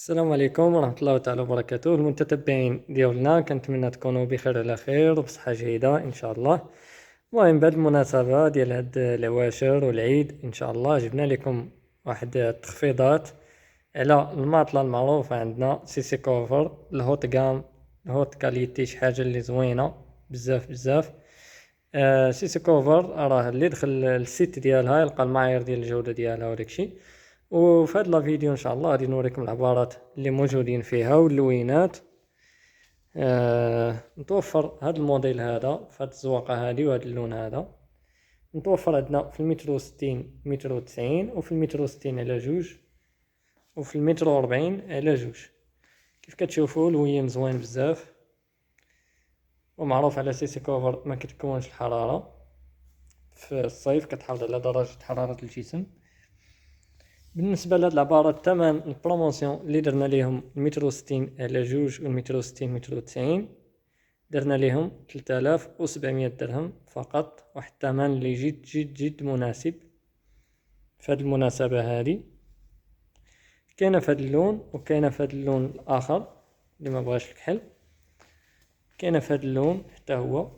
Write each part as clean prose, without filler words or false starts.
السلام عليكم ورحمة الله تعالى وبركاته. المتتبعين ديالنا كنتمنى تكونوا بخير على خير وبصحة جيدة ان شاء الله. المهم بهذه المناسبة ديال هاد العواشر والعيد ان شاء الله جبنا لكم واحد التخفيضات على الماطلة المعروفة عندنا سيسي كوفر الهوت كام الهوت كاليتي، شي حاجة اللي زوينة بزاف بزاف. سيسي كوفر راه اللي دخل السيت ديالها يلقى المعايير ديال الجودة ديالها وداكشي. وفي هاد الفيديو ان شاء الله غادي نوريكم العبارات اللي موجودين فيها واللوينات. متوفر هاد الموديل هذا في هاد الزواقه هادي وهاد اللون هذا. متوفر عندنا في المتر وستين متر وتسعين وفي المتر وستين على جوج وفي المتر وربعين على جوج. كيف كتشوفوا الوية مزوين بزاف ومعروف على سيسي كوفر ما كتكونش الحرارة في الصيف، كتحافظ على درجة حرارة الجسم. بالنسبة لهاد العبارات الثمن البروموسيون اللي درنا ليهم المتر وستين على جوج والمتر وستين متر وتسعين درنا ليهم 3700 درهم فقط، واحد الثمن اللي جد جد جد مناسب في هاد المناسبة هادي. كاينة في هاد اللون وكاينة في هاد اللون الآخر اللي ما بغاش الكحل، كاينة في هاد اللون حتى هو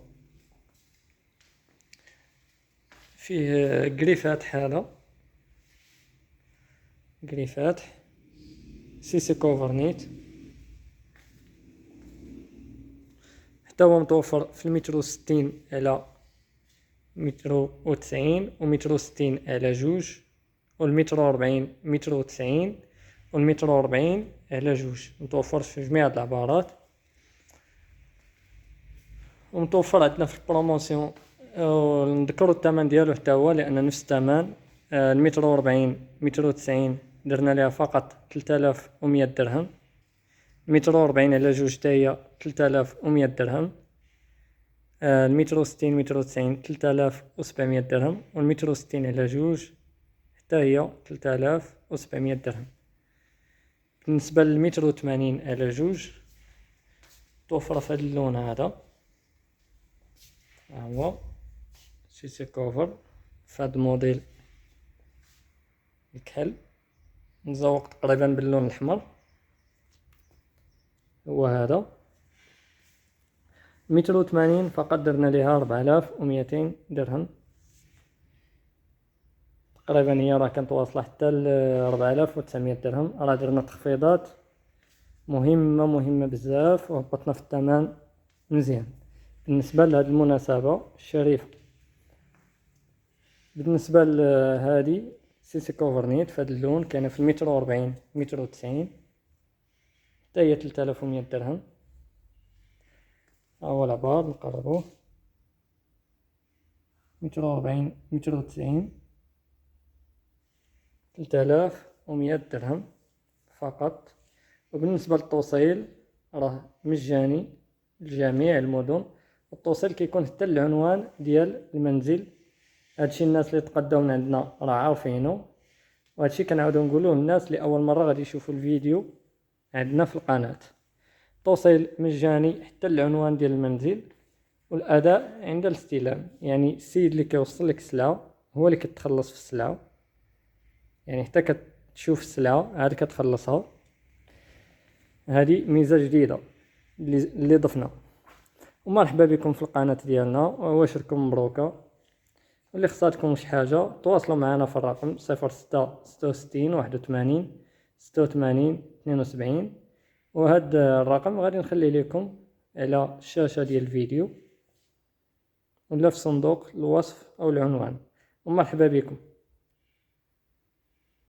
فيه قريفات حالة، قريفات سيسي كوفرنيت حتى هو متوفر في المتر وستين على متر وتسعين ومتر وستين على جوج والمتر وربعين متر وتسعين والمتر وربعين على جوج. متوفر في جميع العبارات ومتوفر عندنا في البروموسيون. نذكروا الثمن ديالو حتى هو لان نفس الثمن. المتر وربعين متر وتسعين درنا ليها فقط 3100 درهم، متر وربعين على جوج حتى هي 3100 درهم، المتر وستين متر وتسعين 3700 درهم والمتر وستين على جوج حتى هي 3700 درهم. بالنسبة للمتر وثمانين على جوج توفر في هذا اللون هذا، هو سيسي كوفر في هذا الموديل الكحل مزوق تقريبا باللون الأحمر، هو هذا متر وثمانين فقط درنا ليها 4200 درهم تقريبا، هي راه كانت واصلة حتى ل 4900 درهم. راه درنا تخفيضات مهمة بزاف وهبطنا في الثمن مزيان بالنسبة لهاد المناسبة الشريفة. بالنسبة لهادي سيسي كوفرنيت في هاد اللون كاينة في المتر وربعين متر وتسعين حتى هي 3100 درهم. هو العبار نقربوه، متر وربعين متر وتسعين 3100 درهم فقط. وبالنسبة للتوصيل راه مجاني لجميع المدن، التوصيل كيكون حتى العنوان ديال المنزل. هادشي الناس اللي تقداو من عندنا راه عارفينه، وهادشي كنعاودو نقولوه للناس اللي اول مره غادي يشوفوا الفيديو عندنا في القناه. توصيل مجاني حتى العنوان ديال المنزل، والاداء عند الاستلام، يعني السيد اللي كيوصل لك السلعه هو اللي كتخلص في السلعه، يعني حتى كتشوف السلعه عاد كتخلصها. هذه ميزه جديده اللي ضفنا. ومرحبا بكم في القناه ديالنا وعواشركم مبروكه. واللي خصاتكم شي حاجه تواصلوا معنا في الرقم 0666 81 86 72، وهذا الرقم غادي نخليه لكم على الشاشه ديال الفيديو ولا في صندوق الوصف او العنوان. ومرحبا بكم.